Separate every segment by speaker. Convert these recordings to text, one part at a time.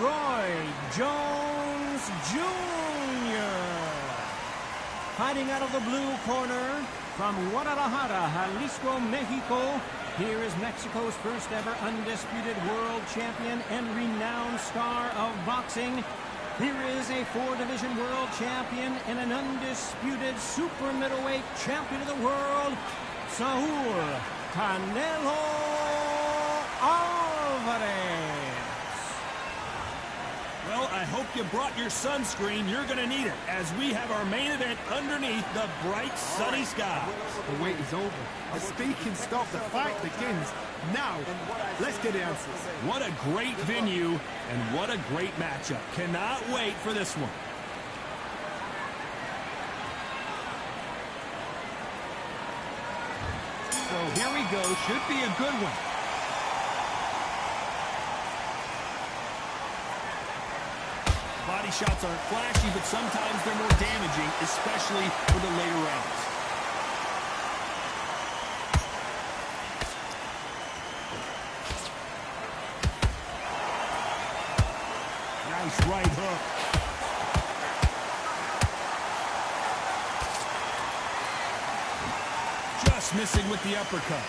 Speaker 1: Roy Jones Jr. Fighting out of the blue corner from Guadalajara, Jalisco, Mexico. Here is Mexico's first ever undisputed world champion and renowned star of boxing. Here is a 4-division world champion and an undisputed super middleweight champion of the world, Saul Canelo Alvarez.
Speaker 2: Well, I hope you brought your sunscreen. You're going to need it as we have our main event underneath the bright sunny sky.
Speaker 3: The wait is over. The speaking stopped. The fight begins now. Let's get the answers.
Speaker 2: What a great venue and what a great matchup. Cannot wait for this one.
Speaker 3: So here we go. Should be a good one.
Speaker 2: Body shots aren't flashy, but sometimes they're more damaging, especially for the later rounds. Nice right hook. Just missing with the uppercut.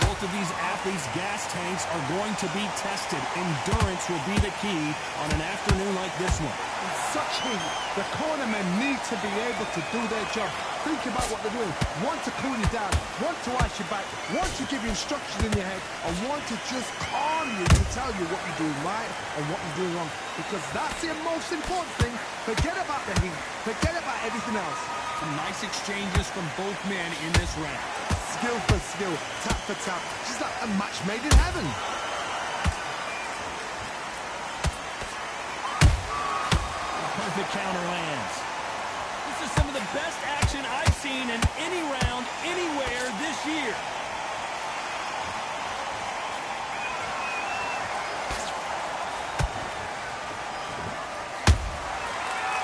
Speaker 2: Both of these athletes' gas tanks are going to be tested. Endurance will be the key on an afternoon like this one.
Speaker 3: In such heat, the cornermen need to be able to do their job. Think about what they're doing. Want to cool you down, want to ice you back, want to give you instructions in your head, and want to just calm you to tell you what you're doing right and what you're doing wrong. Because that's the most important thing. Forget about the heat. Forget about everything else.
Speaker 2: Some nice exchanges from both men in this round.
Speaker 3: Skill for skill, tap for tap. Just like a match made in heaven.
Speaker 2: Perfect counter lands. This is some of the best action I've seen in any round, anywhere this year.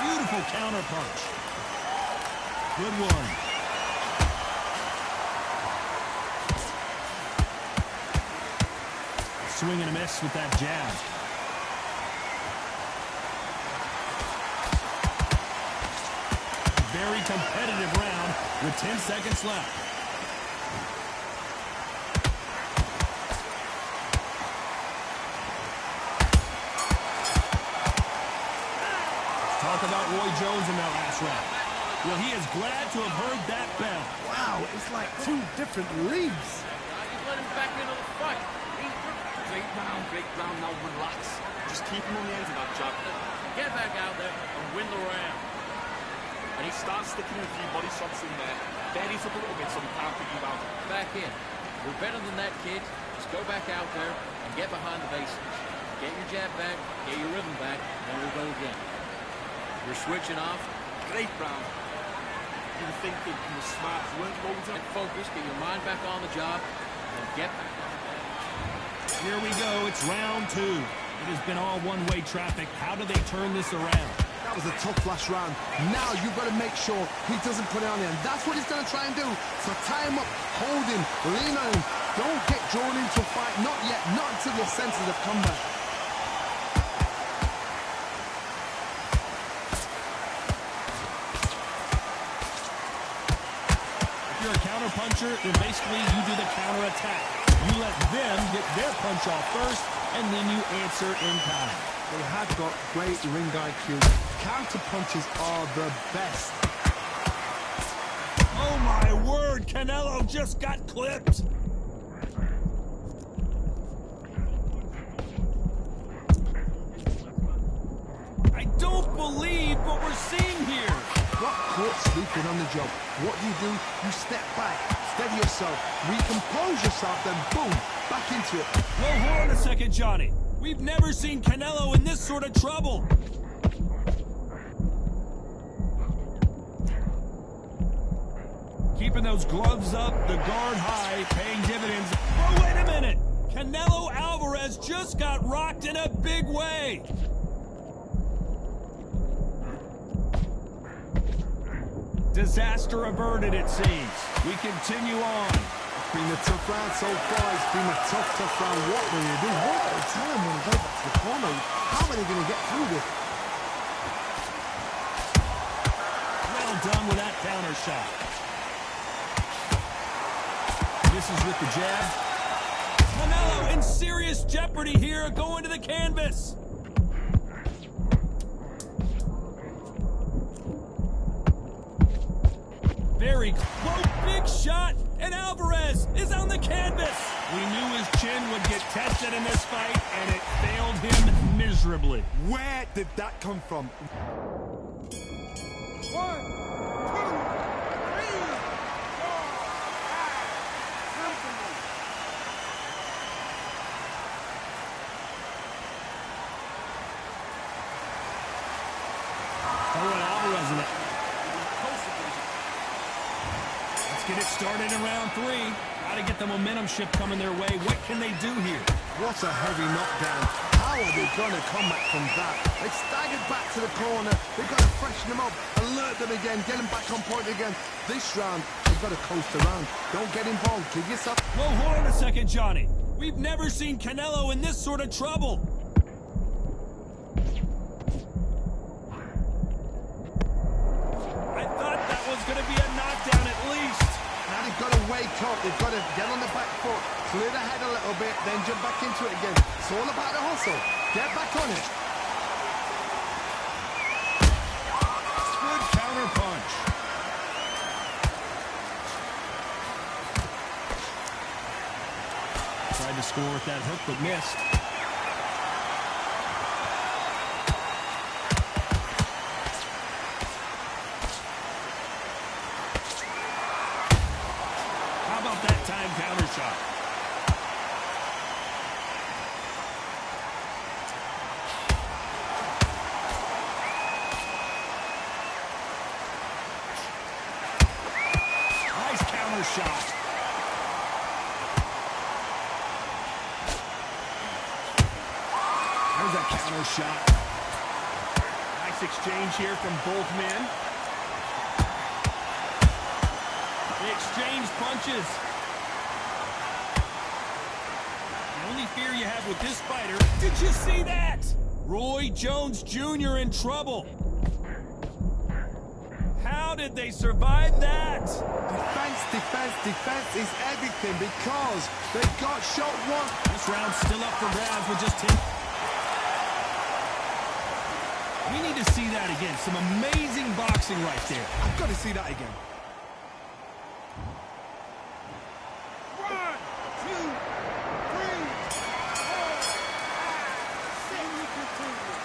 Speaker 2: Beautiful counter punch. Good one. Swing and a miss with that jab. Very competitive round with 10 seconds left. Talk about Roy Jones in that last round. Well, he is glad to have heard that bell.
Speaker 3: Wow, it's like two different leagues.
Speaker 4: You let him back into the fight. Great round, now relax. Just keep him on the end of that jab. Get back out there and win the round. And he starts sticking a few body shots in there. Buries up a little bit so he can't pick you out. Back in. We're better than that, kid. Just go back out there and get behind the basics. Get your jab back, get your rhythm back, and we'll go again. You're switching off. Great round. You were thinking you were smart. You weren't going to. Get focused, get your mind back on the job, and get back.
Speaker 2: Here we go. It's round 2. It has been all one-way traffic. How do they turn this around?
Speaker 3: That was a tough last round. Now you've got to make sure he doesn't put it on him. That's what he's going to try and do. So tie him up, hold him, lean on him. Don't get drawn into a fight. Not yet. Not until your senses have come back.
Speaker 2: If you're a counter puncher, then basically you do the counter attack. You let them get their punch off first, and then you answer in time.
Speaker 3: They have got great ring IQ. Counter punches are the best.
Speaker 2: Oh my word, Canelo just got clipped. I don't believe what we're seeing here.
Speaker 3: Got caught sleeping on the job. What do? You step back, steady yourself, recompose yourself, then boom, back into it.
Speaker 2: Well, hold on a second, Johnny. We've never seen Canelo in this sort of trouble. Keeping those gloves up, the guard high, paying dividends. Oh, wait a minute! Canelo Alvarez just got rocked in a big way. Disaster averted, it seems. We continue on.
Speaker 3: It's been a tough round so far. It's been a tough round. What will you do? One at a time when you go back to the corner. How are they going to get through this?
Speaker 2: Well done with that counter shot. Misses with the jab. Canelo in serious jeopardy here, going to the canvas. Very close, big shot, and Alvarez is on the canvas. We knew his chin would get tested in this fight, and it failed him miserably.
Speaker 3: Where did that come from?
Speaker 5: 1, 2, 3, 4, 5. Comfortable.
Speaker 2: Throwing Alvarez in it. Get it started in round 3. Got to get the momentum shift coming their way. What can they do here?
Speaker 3: What a heavy knockdown. How are they going to come back from that? They staggered back to the corner. They've got to freshen them up, alert them again, get them back on point again. This round, they've got to coast around. Don't get involved. Give yourself...
Speaker 2: Whoa, hold on a second, Johnny. We've never seen Canelo in this sort of trouble. I thought that was going to be a knockdown at least.
Speaker 3: Now they've got to wake up. They've got to get on the back foot, clear the head a little bit, then jump back into it again. It's all about the hustle. Get back on it.
Speaker 2: Good counter punch. Tried to score with that hook, but missed. Counter shot. Nice counter shot. There's a counter shot. Nice exchange here from both men. They exchange punches. Fear you have with this fighter. Did you see that? Roy Jones Jr. in trouble. How did they survive that?
Speaker 3: Defense is everything because they got shot once.
Speaker 2: This round's still up for grabs with just 10. We need to see that again. Some amazing boxing right there.
Speaker 3: I've got to see that again.
Speaker 5: 1, 2, 3, 4, 5. Then we continue.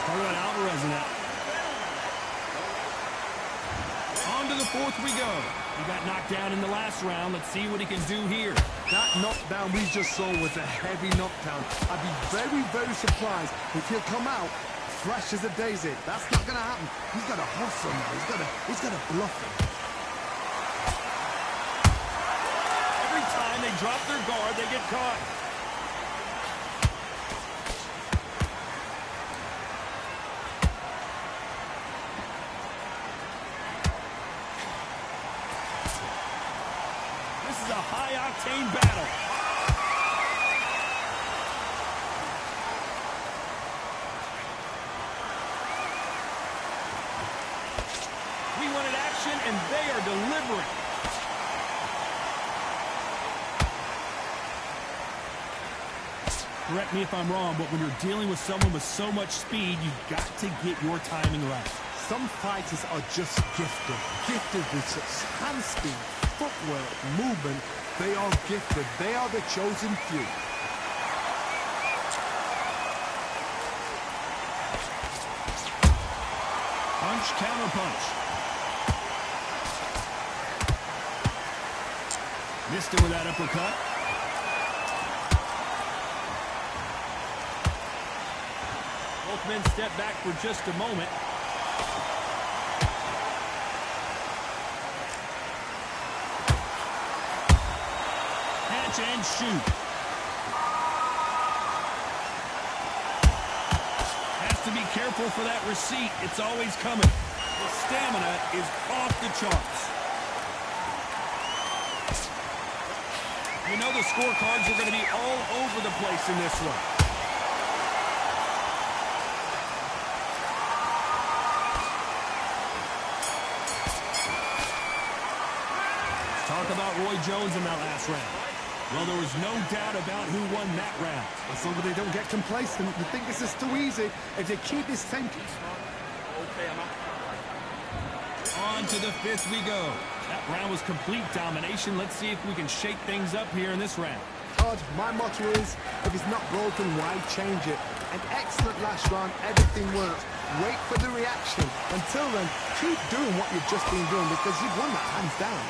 Speaker 2: Talking about Alvarez in that. On to the fourth we go. He got knocked down in the last round. Let's see what he can do here.
Speaker 3: That knockdown we just saw was a heavy knockdown. I'd be very, very surprised if he'll come out fresh as a daisy. That's not going to happen. He's got to hustle now. He's got to bluff him.
Speaker 2: Every time they drop their guard, they get caught. This is a high-octane battle. We wanted action, and they are delivering. Correct me if I'm wrong, but when you're dealing with someone with so much speed, you've got to get your timing right.
Speaker 3: Some fighters are just gifted. Gifted with such hand speed, footwork, movement. They are gifted. They are the chosen few.
Speaker 2: Punch, counter punch. Missed him with that uppercut. Both men step back for just a moment. Catch and shoot. thankful for that receipt. It's always coming. The stamina is off the charts. You know the scorecards are going to be all over the place in this one. Talk about Roy Jones in that last round. Well, there was no doubt about who won that round.
Speaker 3: As long as they don't get complacent, you think this is too easy. If they keep this same...
Speaker 4: Okay, I'm up.
Speaker 2: On to the fifth we go. That round was complete domination. Let's see if we can shake things up here in this round.
Speaker 3: Todd, my motto is, if it's not broken, why change it? An excellent last round, everything works. Wait for the reaction. Until then, keep doing what you've just been doing because you've won that hands down.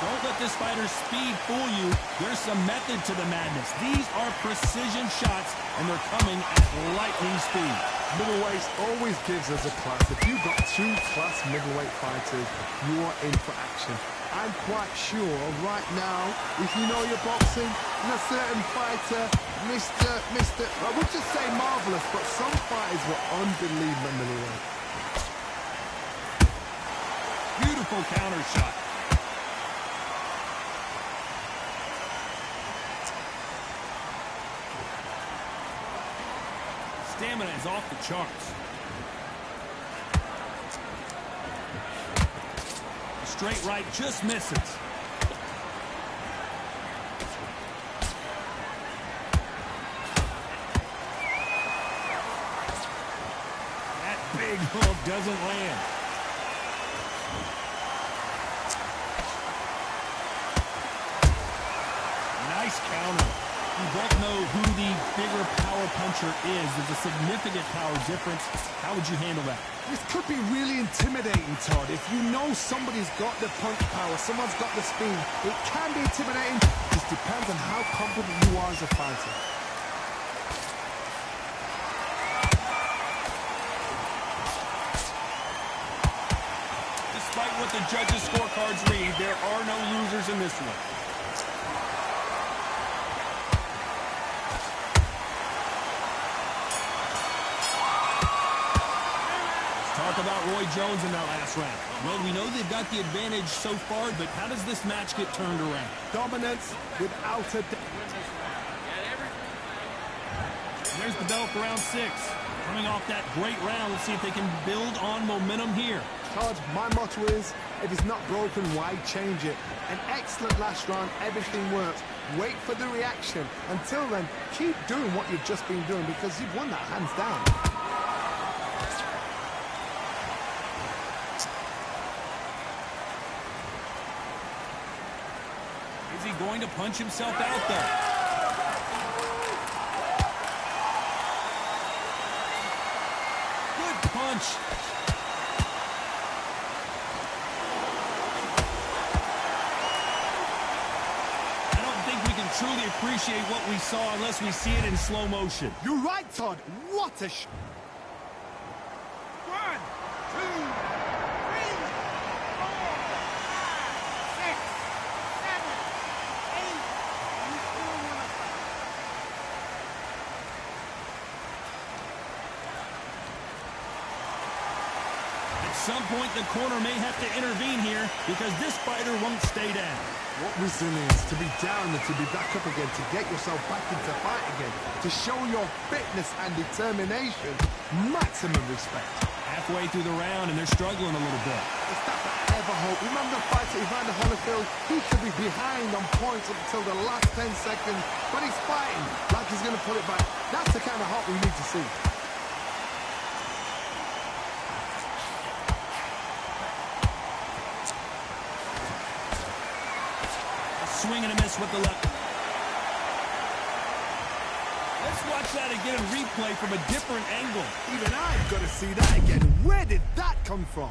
Speaker 2: Don't let this fighter's speed fool you. There's some method to the madness. These are precision shots, and they're coming at lightning speed.
Speaker 3: Middleweight always gives us a class. If you've got two class middleweight fighters, you are in for action. I'm quite sure right now, if you know your boxing, and a certain fighter, I would just say marvelous, but some fighters were unbelievable middleweight.
Speaker 2: Beautiful counter shot. Stamina is off the charts. The straight right just misses. That big hook doesn't land. Nice counter. We both know who the bigger power puncher is. There's a significant power difference. How would you handle that?
Speaker 3: This could be really intimidating, Todd. If you know somebody's got the punch power, someone's got the speed, it can be intimidating. It just depends on how confident you are as a fighter.
Speaker 2: Despite what the judges' scorecards read, there are no losers in this one. Talk about Roy Jones in that last round. Well, we know they've got the advantage so far, but how does this match get turned around?
Speaker 3: Dominance without a...
Speaker 2: There's the bell for round 6. Coming off that great round, let's see if they can build on momentum here.
Speaker 3: Todd, my motto is, if it's not broken, why change it? An excellent last round, everything works. Wait for the reaction. Until then, keep doing what you've just been doing because you've won that hands down.
Speaker 2: Is he going to punch himself out there? Good punch. I don't think we can truly appreciate what we saw unless we see it in slow motion.
Speaker 3: You're right, Todd. What a shot.
Speaker 5: 1, 2, 3, 4, 5, 6, 7, 8. You still want to fight.
Speaker 2: At some point, the corner may have to intervene here because this fighter won't stay down.
Speaker 3: What resilience to be down and to be back up again, to get yourself back into fight again, to show your fitness and determination. Maximum respect.
Speaker 2: Halfway through the round, and they're struggling a little bit.
Speaker 3: It's that ever hope. Remember the fight at Evander Holyfield? He could be behind on points up until the last 10 seconds, but he's fighting like he's going to pull it back. That's the kind of hope we need to see.
Speaker 2: Swing and a miss with the left. Let's watch that again and replay from a different angle.
Speaker 3: Even I've got to see that again. Where did that come from?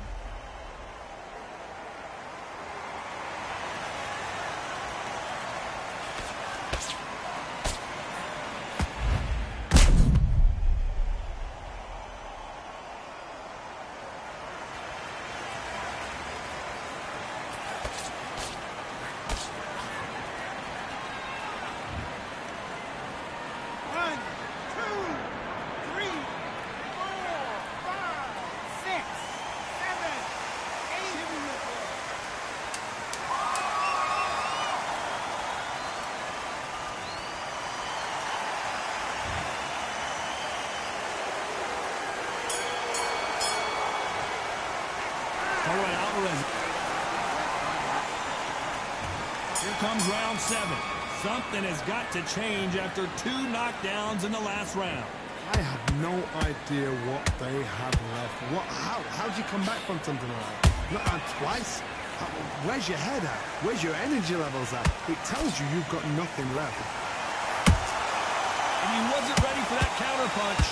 Speaker 2: Here comes round 7. Something has got to change after 2 knockdowns in the last round.
Speaker 3: I have no idea what they have left. How do you come back from something like that? Not on twice? Where's your head at? Where's your energy levels at? It tells you you've got nothing left.
Speaker 2: And he wasn't ready for that counter punch.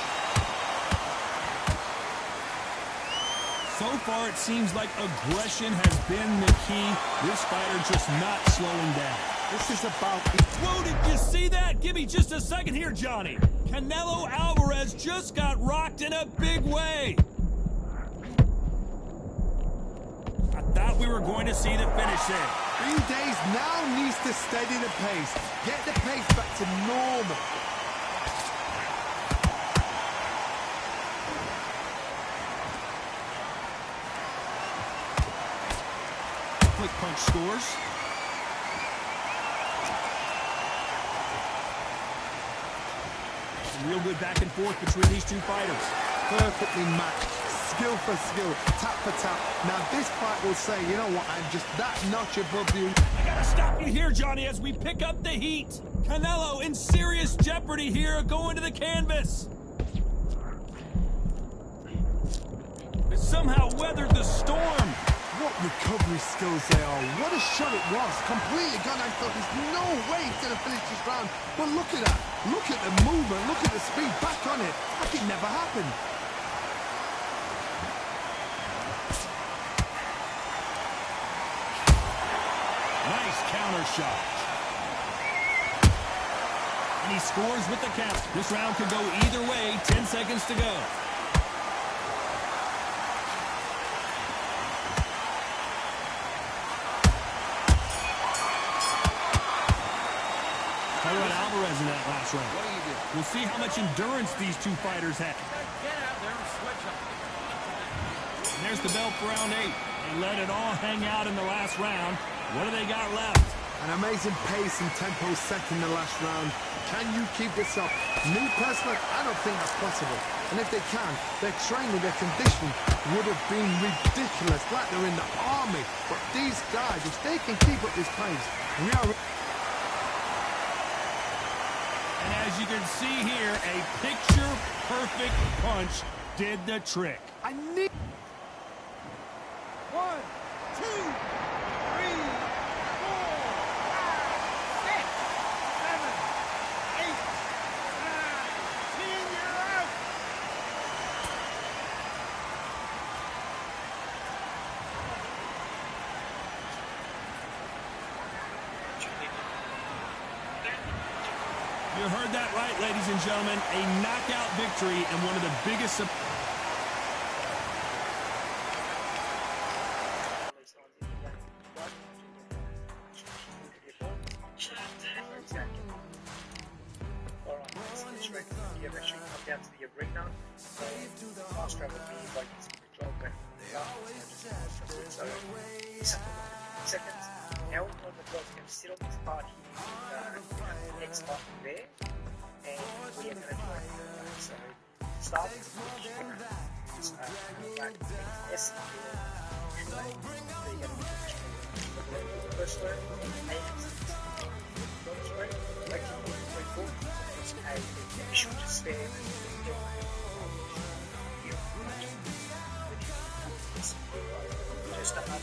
Speaker 2: So far, it seems like aggression has been the key. This fighter just not slowing down.
Speaker 3: This is about...
Speaker 2: Whoa, did you see that? Give me just a second here, Johnny. Canelo Alvarez just got rocked in a big way. I thought we were going to see the finish there.
Speaker 3: 3 days now needs to steady the pace. Get the pace back to normal.
Speaker 2: Quick punch scores. Real good back and forth between these two fighters.
Speaker 3: Perfectly matched. Skill for skill. Tap for tap. Now this fight will say, you know what, I'm just that notch above you.
Speaker 2: I gotta stop you here, Johnny, as we pick up the heat. Canelo in serious jeopardy here, going to the canvas. But somehow weathered the storm.
Speaker 3: What recovery skills they are. What a shot it was. Completely gone. I thought there's no way he's going to finish this round. But look at that. Look at the movement. Look at the speed. Back on it. Like it never happened.
Speaker 2: Nice counter shot. And he scores with the count. This round could go either way. 10 seconds to go. Alvarez in that last round.
Speaker 4: What do you do?
Speaker 2: We'll see how much endurance these two fighters have.
Speaker 4: Get out there and switch up.
Speaker 2: And there's the bell for round 8. They let it all hang out in the last round. What do they got left?
Speaker 3: An amazing pace and tempo set in the last round. Can you keep this up? Me personally, I don't think that's possible. And if they can, their training, their conditioning would have been ridiculous, like they're in the army. But these guys, if they can keep up this pace, we are...
Speaker 2: And as you can see here, a picture-perfect punch did the trick.
Speaker 3: I need...
Speaker 5: 1, 2, 3, 4, 5, 6, 7, 8, 9, 10, you're out.
Speaker 2: You heard that right, ladies and gentlemen. A knockout victory and one of the biggest...
Speaker 6: Down to the arena, so fast travel would be like control when so seconds. Now we're going to sit on this part here, the next part there, and we are going to do it. So start with back S so you're going to the first row, a should just stay just a half.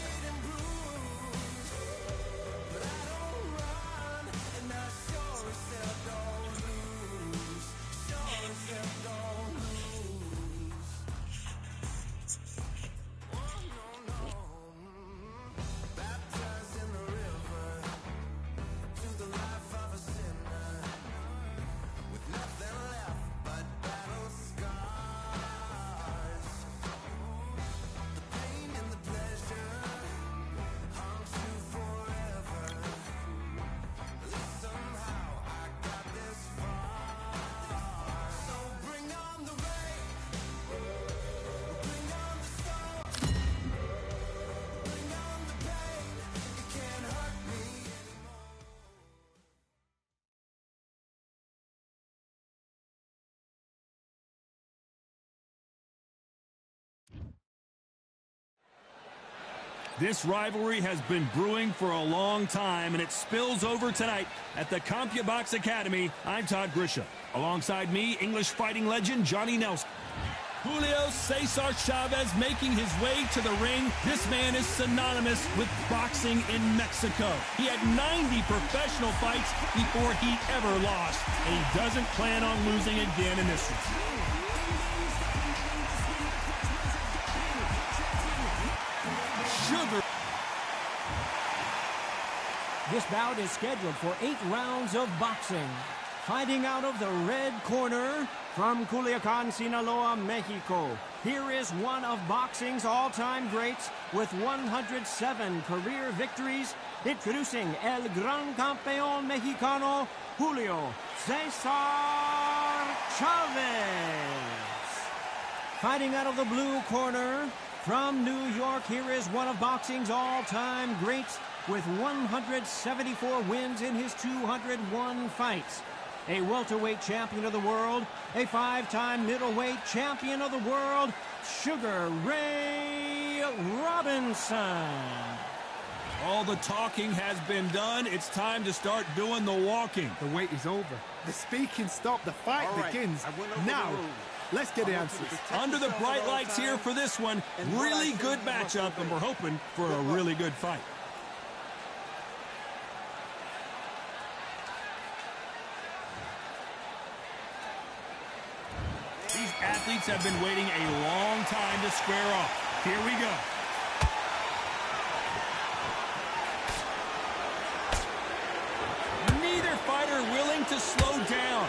Speaker 2: This rivalry has been brewing for a long time, and it spills over tonight at the CompuBox Academy. I'm Todd Grisha. Alongside me, English fighting legend Johnny Nelson. Julio Cesar Chavez making his way to the ring. This man is synonymous with boxing in Mexico. He had 90 professional fights before he ever lost, and he doesn't plan on losing again in this one. Sugar.
Speaker 1: This bout is scheduled for 8 rounds of boxing. Fighting out of the red corner from Culiacan, Sinaloa, Mexico. Here is one of boxing's all-time greats with 107 career victories. Introducing El Gran Campeón Mexicano, Julio Cesar Chavez. Fighting out of the blue corner from New York, here is one of boxing's all-time greats with 174 wins in his 201 fights. A welterweight champion of the world, a 5-time middleweight champion of the world, Sugar Ray Robinson.
Speaker 2: All the talking has been done. It's time to start doing the walking.
Speaker 3: The wait is over. The speaking stopped. The fight begins. Now, let's get the answers.
Speaker 2: Under the bright lights here for this one. Really good matchup, and we're hoping for a really good fight. These athletes have been waiting a long time to square off. Here we go. Neither fighter willing to slow down.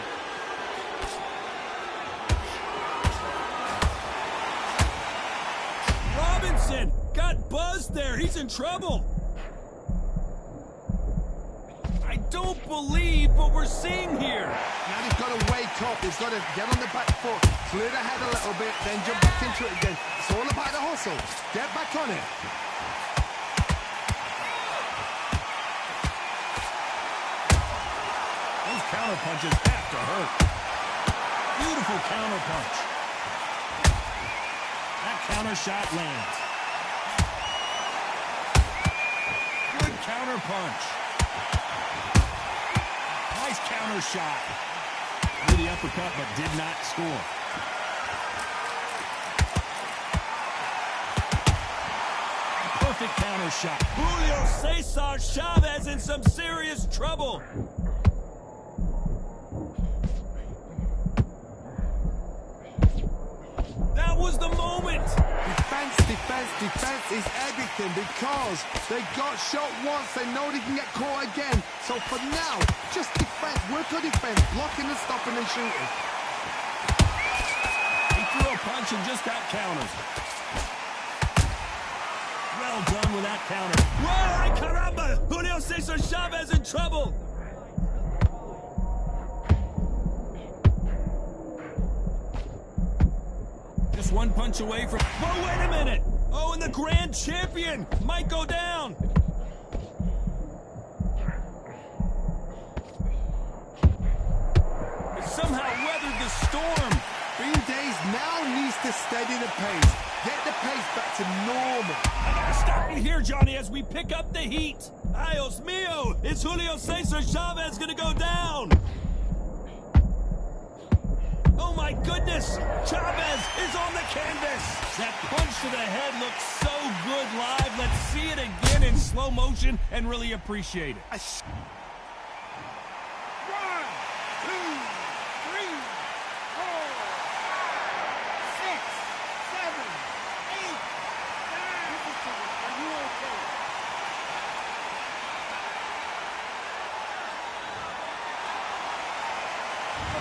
Speaker 2: Robinson got buzzed there. He's in trouble. I don't believe what we're seeing here.
Speaker 3: Now he's got to wake up. He's got to get on the back foot, clear the head a little bit, then jump back into it again. It's all about the hustle. Get back on it.
Speaker 2: Those counter punches have to hurt. Beautiful counter punch. That counter shot lands. Good counter punch. Nice counter shot. Threw the uppercut but did not score. Perfect counter shot. Julio Cesar Chavez in some serious trouble. That was the moment.
Speaker 3: Defense is everything because they got shot once. They know they can get caught again. So for now, just defense. Work on defense. Blocking and stopping and shooting.
Speaker 2: He threw a punch and just got countered. Well done with that counter. Whoa, ay caramba! Julio Cesar Chavez in trouble. Just one punch away from... Whoa, wait a minute! Oh, and the grand champion might go down. It somehow weathered the storm.
Speaker 3: Green Days now needs to steady the pace. Get the pace back to normal.
Speaker 2: I gotta stop you here, Johnny, as we pick up the heat. Dios mío! Is Julio Cesar Chavez gonna go down? Oh my goodness! Chavez is on the canvas! That punch to the head looks so good live. Let's see it again in slow motion and really appreciate it.
Speaker 5: 1, 2, 3, 4, 6, 7, 8, 9. Are you okay?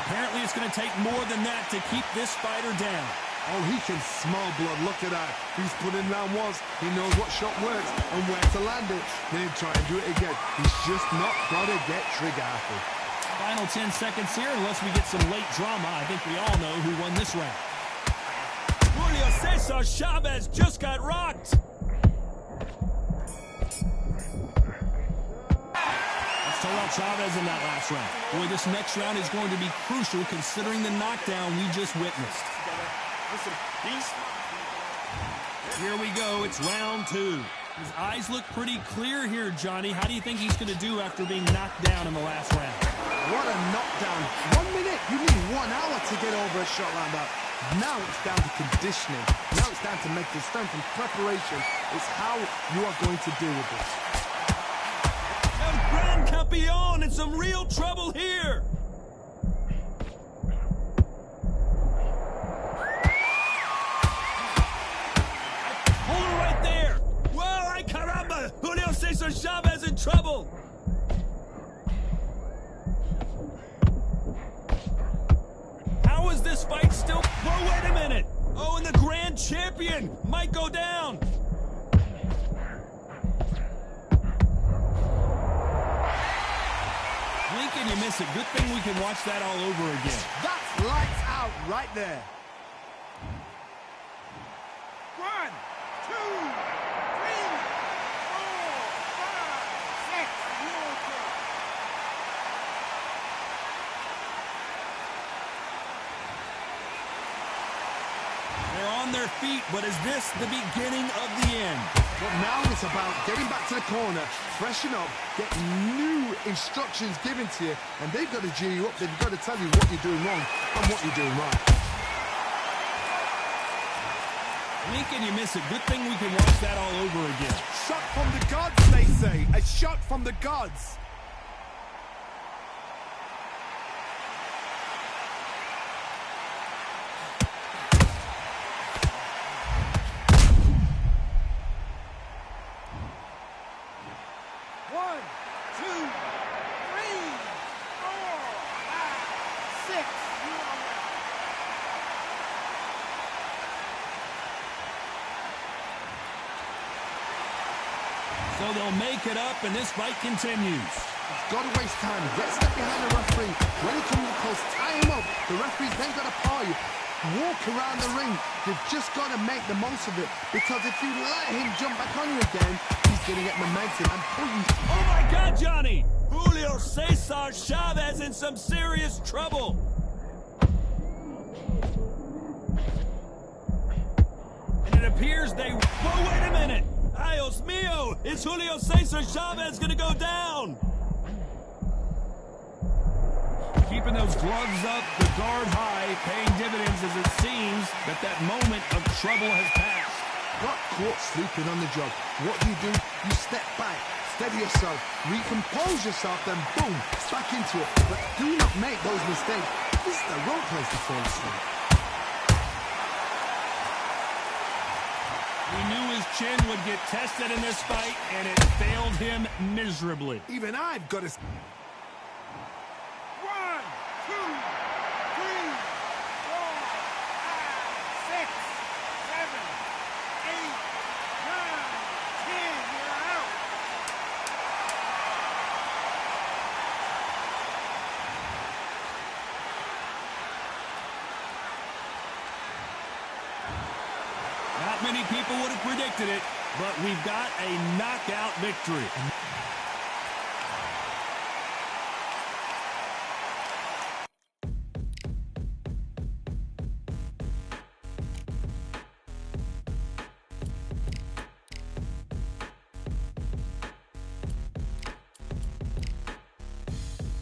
Speaker 2: Apparently it's going to take more than that to keep this fighter down.
Speaker 3: Oh, he can smell blood. Look at that. He's put in round once. He knows what shot works and where to land it. Then he'll try to do it again. He's just not got to get trigger happy.
Speaker 2: Final 10 seconds here, unless we get some late drama. I think we all know who won this round. Julio Cesar Chavez just got rocked. Let's talk about Chavez in that last round. Boy, this next round is going to be crucial considering the knockdown we just witnessed.
Speaker 4: Listen,
Speaker 2: Here we go. It's round 2. His eyes look pretty clear here, Johnny. How do you think he's going to do after being knocked down in the last round?
Speaker 3: What a knockdown. 1 minute. You need 1 hour to get over a shot like that. Now it's down to conditioning. Now it's down to mental strength and preparation. It's how you are going to deal with this.
Speaker 2: El Gran Campeón in some real trouble here. Hold it right there. Whoa, ay caramba. Julio Cesar Chavez in trouble. How is this fight still? Whoa, wait a minute. Oh, and the grand champion might go down. Blink and you miss it. Good thing we can watch that all over again.
Speaker 3: That's lights out right there.
Speaker 5: 1, 2, 3, 4, 5, 6. You're okay.
Speaker 2: They're on their feet, but is this the beginning of the end?
Speaker 3: But now it's about getting back to the corner, freshen up, get new instructions given to you, and they've got to G you up. They've got to tell you what you're doing wrong and what you're doing right.
Speaker 2: Blink and you miss it. Good thing we can watch that all over again.
Speaker 3: Shot from the gods, they say. A shot from the gods.
Speaker 2: So they'll make it up, and this fight continues.
Speaker 3: Got to waste time. Get step behind the referee. When he comes close, tie him up. The referee's then got to paw you. Walk around the ring. You've just got to make the most of it. Because if you let him jump back on you again, he's going to get momentum and pull you.
Speaker 2: Oh, my God, Johnny! Julio Cesar Chavez in some serious trouble. And it appears they... Whoa, wait a minute! Dios mío! Is Julio Cesar Chavez going to go down? Keeping those gloves up, the guard high, paying dividends as it seems that moment of trouble has passed.
Speaker 3: Got caught sleeping on the job. What do? You step back, steady yourself, recompose yourself, then boom, back into it. But do not make those mistakes. This is the wrong place to fall asleep.
Speaker 2: We knew his chin would get tested in this fight, and it failed him miserably.
Speaker 3: Even I've got to...
Speaker 5: 1, 2, 3, 4, 5, 6, 7, 8, 9, 10. You're out.
Speaker 2: Not many people would have predicted it, but we've got a knockout victory.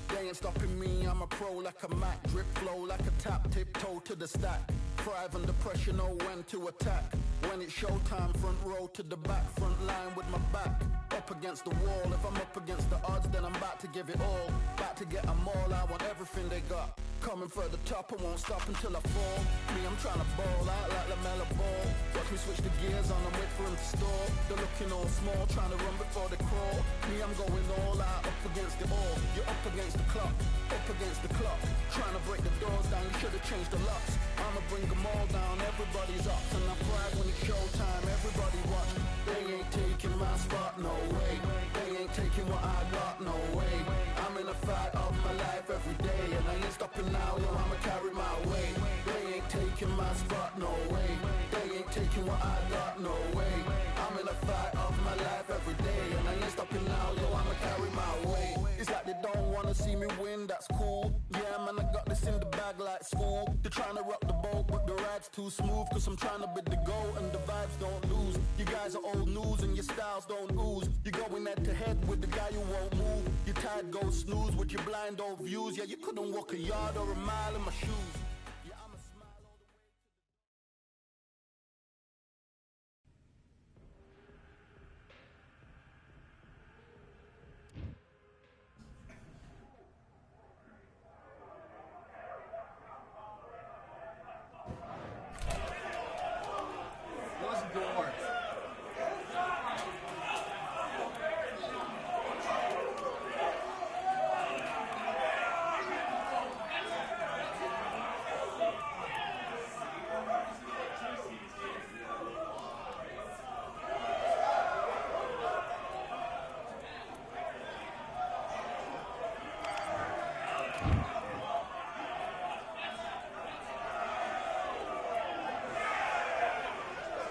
Speaker 7: They ain't stopping me, I'm a pro like a Mac. Drip flow like a tap, tiptoe to the stack. Thrive under pressure, know when to attack. When it's showtime, front row to the back. Front line with my back up against the wall. If I'm up against the odds, then I'm about to give it all. About to get them all, I want everything they got. Coming for the top, I won't stop until I fall. Me, I'm trying to ball out like LaMelo Ball. Watch me switch the gears on and wait for him to stall. They're looking all small, trying to run before they crawl. Me, I'm going all out, up against it all. You're up against the clock, up against the clock. Trying to break the doors down, you should have changed the locks. I'ma bring them all down, everybody's up. And I brag when it's showtime, everybody watch. They ain't taking my spot, no way. They ain't taking what I got, no way. I'm in a fight of my life every day, and I ain't stopping now, yo, I'ma carry my weight. They ain't taking my spot, no way. They ain't taking what I got, no way. I'm in a fight of my life every day, and I ain't stopping now, yo, I'ma carry my weight. It's like they don't wanna see me win, that's cool. Yeah, man, I got this in the bag like school. They're trying to rock the boat, but the ride's It's too smooth cause I'm trying to bid the goal and the vibes don't lose. You guys are old news and your styles don't ooze. You're going head to head with the guy who won't move. Your tired go snooze with your blind old views. Yeah, you couldn't walk a yard or a mile in my shoes. Yeah, I'm a smile all the way.
Speaker 4: Close the door.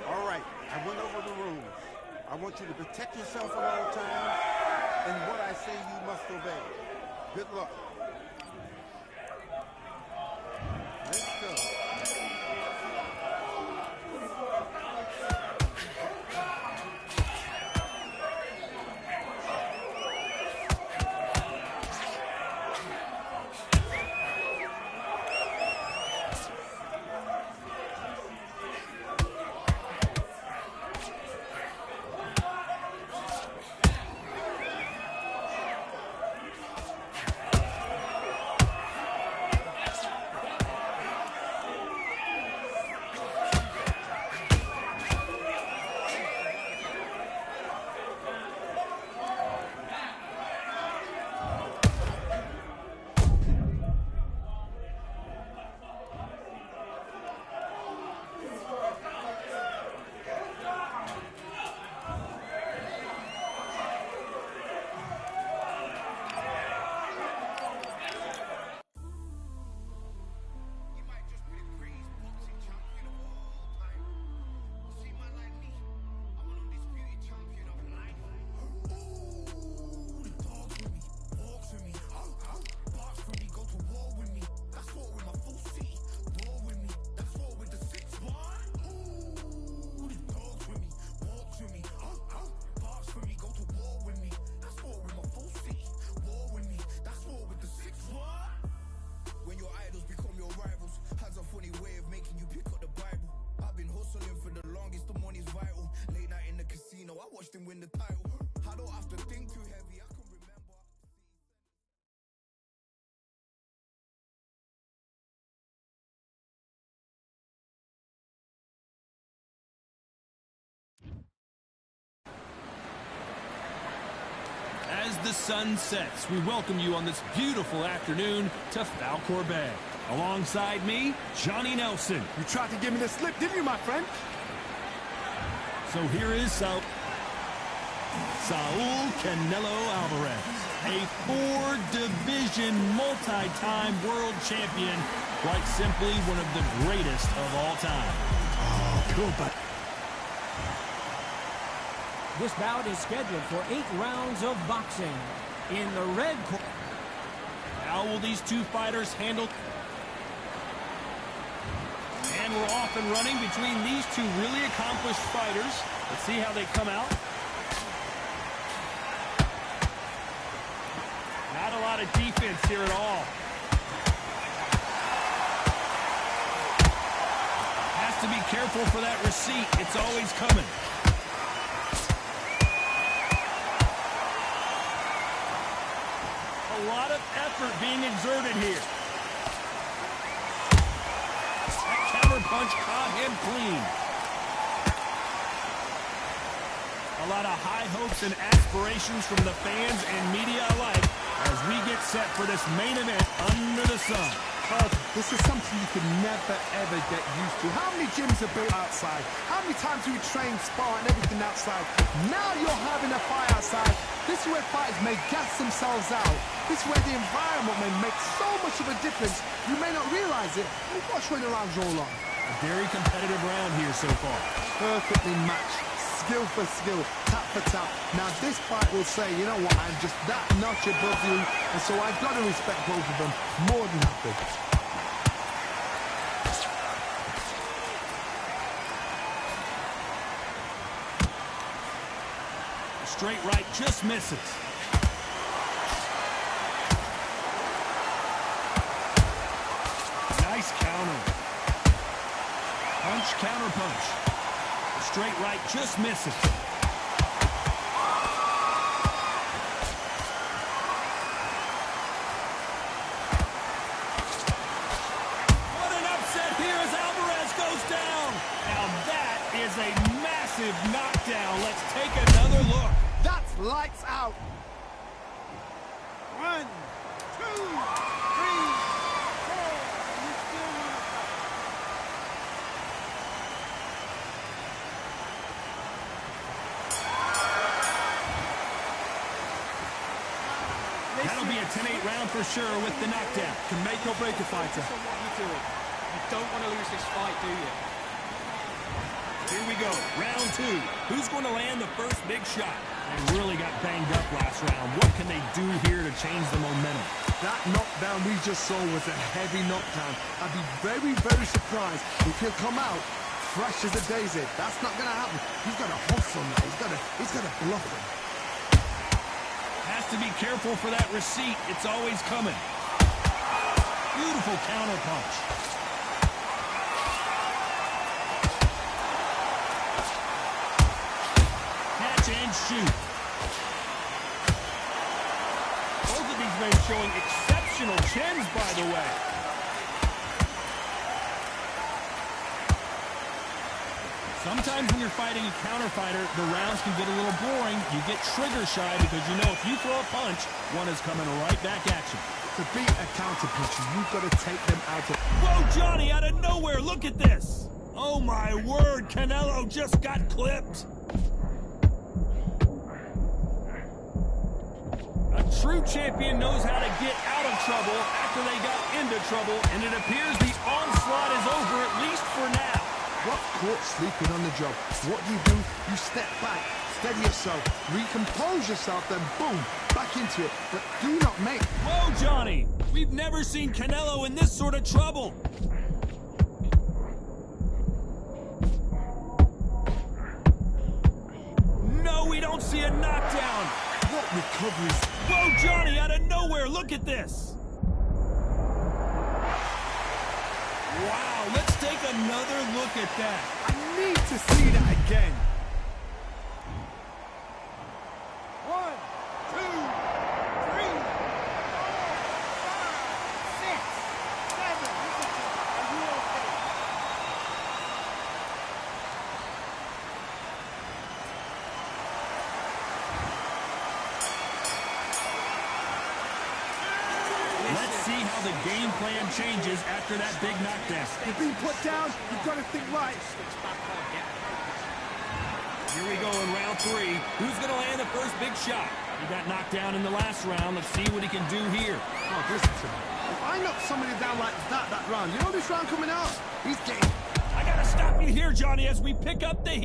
Speaker 3: All right, I went over the rules. I want you to protect yourself at all times, and what I say you must obey. Good luck. Let's go.
Speaker 7: Win the title. I don't have to think too heavy. I can remember.
Speaker 2: As the sun sets, we welcome you on this beautiful afternoon to Falcor Bay. Alongside me, Johnny Nelson.
Speaker 3: You tried to give me the slip, didn't you, my friend?
Speaker 2: So here is Saul Canelo Alvarez, a four-division, multi-time world champion, quite simply one of the greatest of all time.
Speaker 3: Oh, cool, but
Speaker 1: This bout is scheduled for 8 rounds of boxing. In the red corner.
Speaker 2: How will these two fighters handle? And we're off and running between these two really accomplished fighters. Let's see how they come out. Not a lot of defense here at all. Has to be careful for that receipt. It's always coming. A lot of effort being exerted here. That counter punch caught him clean. A lot of high hopes and aspirations from the fans and media alike as we get set for this main event under the sun.
Speaker 3: oh, this is something you can never, ever get used to. How many gyms are built outside? How many times do we train, spar, and everything outside? Now you're having a fight outside. This is where fighters may gas themselves out. This is where the environment may make so much of a difference. You may not realize it, but watch when the round's roll on.
Speaker 2: A very competitive round here so far.
Speaker 3: Perfectly matched. Skill for skill, tap for tap. Now this fight will say, you know what, I'm just that notch above you, and so I've got to respect both of them more than happy.
Speaker 2: straight right just misses. Nice counter. Punch, counter punch. Straight right just misses. What an upset here as Alvarez goes down. Now that is a massive knockdown. Let's take another look.
Speaker 3: That's lights out.
Speaker 5: 1, 2, 3, 4. You still want to fight?
Speaker 2: That'll be a 10-8 round for sure with the knockdown.
Speaker 3: Can make or break a fighter.
Speaker 4: What are you doing? You don't want to lose this fight, do you?
Speaker 2: Here we go, round 2. Who's going to land the first big shot? They really got banged up last round. What can they do here to change the momentum?
Speaker 3: That knockdown we just saw was a heavy knockdown. I'd be very, very surprised if he'll come out fresh as a daisy. That's not going to happen. He's got to hustle now. He's got to bluff him.
Speaker 2: Has to be careful for that receipt. It's always coming. Beautiful counter punch. Catch and shoot. Both of these men showing exceptional chins, by the way. Sometimes when you're fighting a counter fighter, the rounds can get a little boring. You get trigger shy because you know if you throw a punch, one is coming right back at you.
Speaker 3: To beat a counter puncher, you've got to take them out of...
Speaker 2: Whoa, Johnny, out of nowhere, look at this. Oh, my word, Canelo just got clipped. A true champion knows how to get out of trouble after they got into trouble, and it appears the onslaught is over, at least for now.
Speaker 3: What caught sleeping on the job? What do? You step back, steady yourself, recompose yourself, then boom, back into it. But do not make...
Speaker 2: Whoa, Johnny, we've never seen Canelo in this sort of trouble. No, we don't see a knockdown.
Speaker 3: What recoveries?
Speaker 2: Whoa, Johnny, out of nowhere, look at this. Wow, let's take another look at that.
Speaker 3: I need to see that again.
Speaker 5: 1, 2, 3, 4, 5, 6, 7. Are you okay?
Speaker 2: Let's see how the game plan changes after that big knockdown.
Speaker 3: You're being put down, you've got to think right.
Speaker 2: Here we go in round 3. Who's going to land the first big shot? He got knocked down in the last round. Let's see what he can do here.
Speaker 3: Oh, listen to me. If I knock somebody down like that round, you know this round coming out? He's getting...
Speaker 2: I got to stop you here, Johnny, as we pick up the...